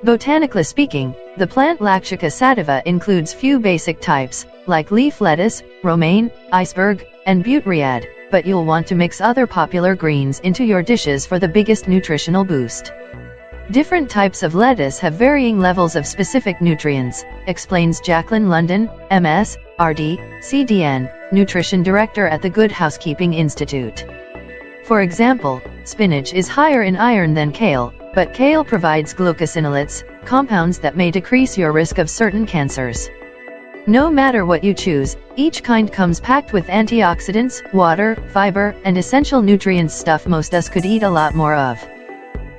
Botanically speaking, the plant Lactuca sativa includes few basic types, like leaf lettuce, romaine, iceberg, and butterhead, but you'll want to mix other popular greens into your dishes for the biggest nutritional boost. Different types of lettuce have varying levels of specific nutrients, explains Jaclyn London, MS, RD, CDN, Nutrition Director at the Good Housekeeping Institute. For example, spinach is higher in iron than kale, but kale provides glucosinolates, compounds that may decrease your risk of certain cancers. No matter what you choose, each kind comes packed with antioxidants, water, fiber, and essential nutrients, stuff most us could eat a lot more of.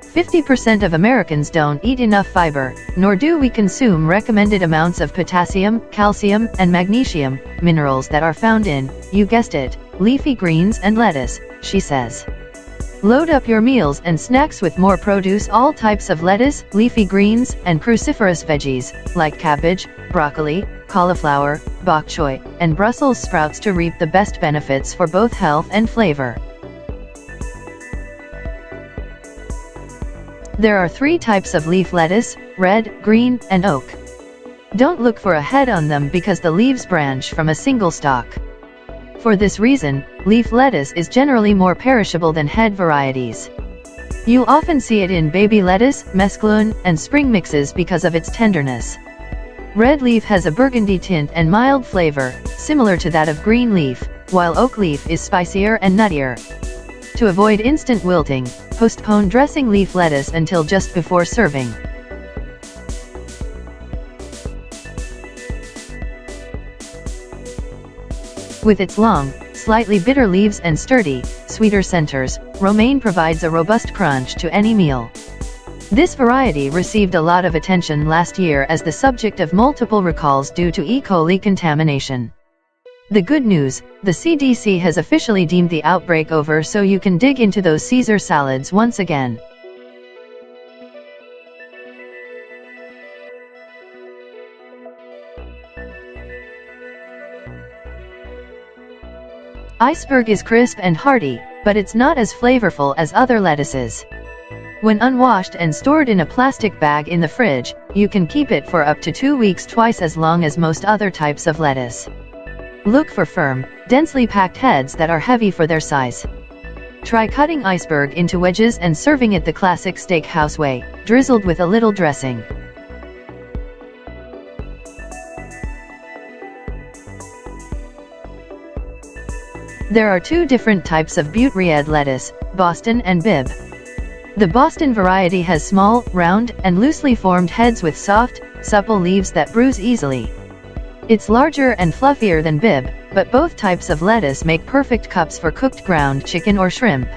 50% of Americans don't eat enough fiber, nor do we consume recommended amounts of potassium, calcium, and magnesium, minerals that are found in, you guessed it, leafy greens and lettuce, she says. Load up your meals and snacks with more produce, all types of lettuce, leafy greens, and cruciferous veggies, like cabbage, broccoli, cauliflower, bok choy, and Brussels sprouts to reap the best benefits for both health and flavor. There are 3 types of leaf lettuce: red, green, and oak. Don't look for a head on them because the leaves branch from a single stalk. For this reason, leaf lettuce is generally more perishable than head varieties. You'll often see it in baby lettuce, mesclun, and spring mixes because of its tenderness. Red leaf has a burgundy tint and mild flavor, similar to that of green leaf, while oak leaf is spicier and nuttier. To avoid instant wilting, postpone dressing leaf lettuce until just before serving. With its long, slightly bitter leaves and sturdy, sweeter centers, romaine provides a robust crunch to any meal. This variety received a lot of attention last year as the subject of multiple recalls due to E. coli contamination. The good news, the CDC has officially deemed the outbreak over, so you can dig into those Caesar salads once again. Iceberg is crisp and hearty, but it's not as flavorful as other lettuces. When unwashed and stored in a plastic bag in the fridge, you can keep it for up to 2 weeks, twice as long as most other types of lettuce. Look for firm, densely packed heads that are heavy for their size. Try cutting iceberg into wedges and serving it the classic steakhouse way, drizzled with a little dressing. There are 2 different types of butterhead lettuce, Boston and Bibb. The Boston variety has small, round, and loosely formed heads with soft, supple leaves that bruise easily. It's larger and fluffier than Bibb, but both types of lettuce make perfect cups for cooked ground chicken or shrimp.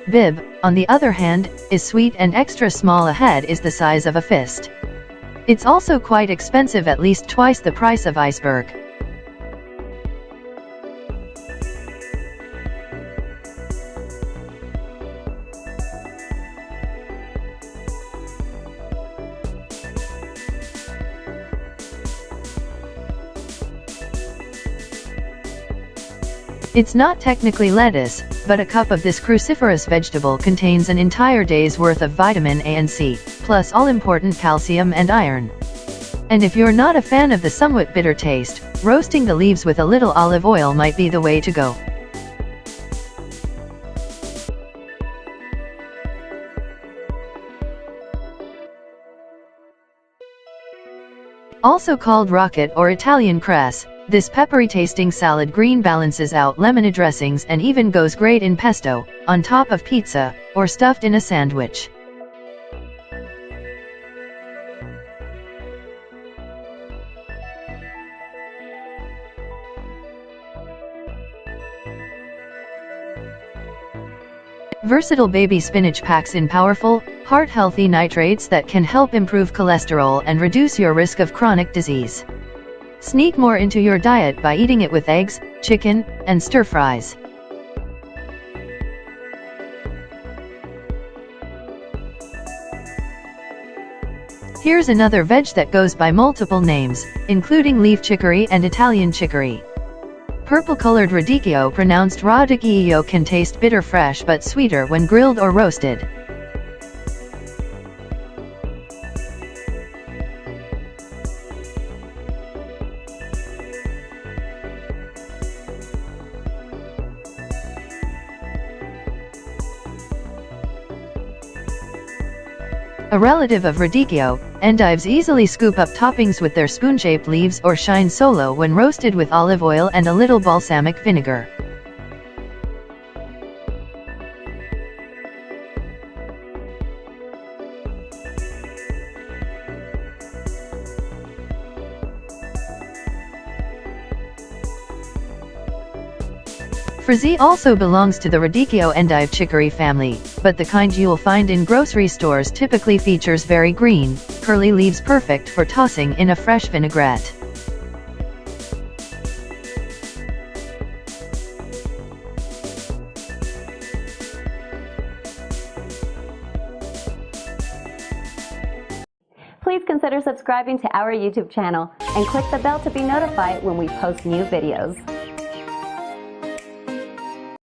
Bibb, on the other hand, is sweet and extra small. A head is the size of a fist. It's also quite expensive, at least twice the price of iceberg. It's not technically lettuce, but a cup of this cruciferous vegetable contains an entire day's worth of vitamin A and C, plus all-important calcium and iron. And if you're not a fan of the somewhat bitter taste, roasting the leaves with a little olive oil might be the way to go. Also called rocket or Italian cress, this peppery-tasting salad green balances out lemon dressings and even goes great in pesto, on top of pizza, or stuffed in a sandwich. Versatile baby spinach packs in powerful, heart-healthy nitrates that can help improve cholesterol and reduce your risk of chronic disease. Sneak more into your diet by eating it with eggs, chicken, and stir-fries. Here's another veg that goes by multiple names, including leaf chicory and Italian chicory. Purple-colored radicchio, pronounced radicchio, can taste bitter fresh but sweeter when grilled or roasted. A relative of radicchio, endives easily scoop up toppings with their spoon-shaped leaves or shine solo when roasted with olive oil and a little balsamic vinegar. Frizzy also belongs to the radicchio endive chicory family, but the kind you'll find in grocery stores typically features very green, curly leaves perfect for tossing in a fresh vinaigrette. Please consider subscribing to our YouTube channel and click the bell to be notified when we post new videos.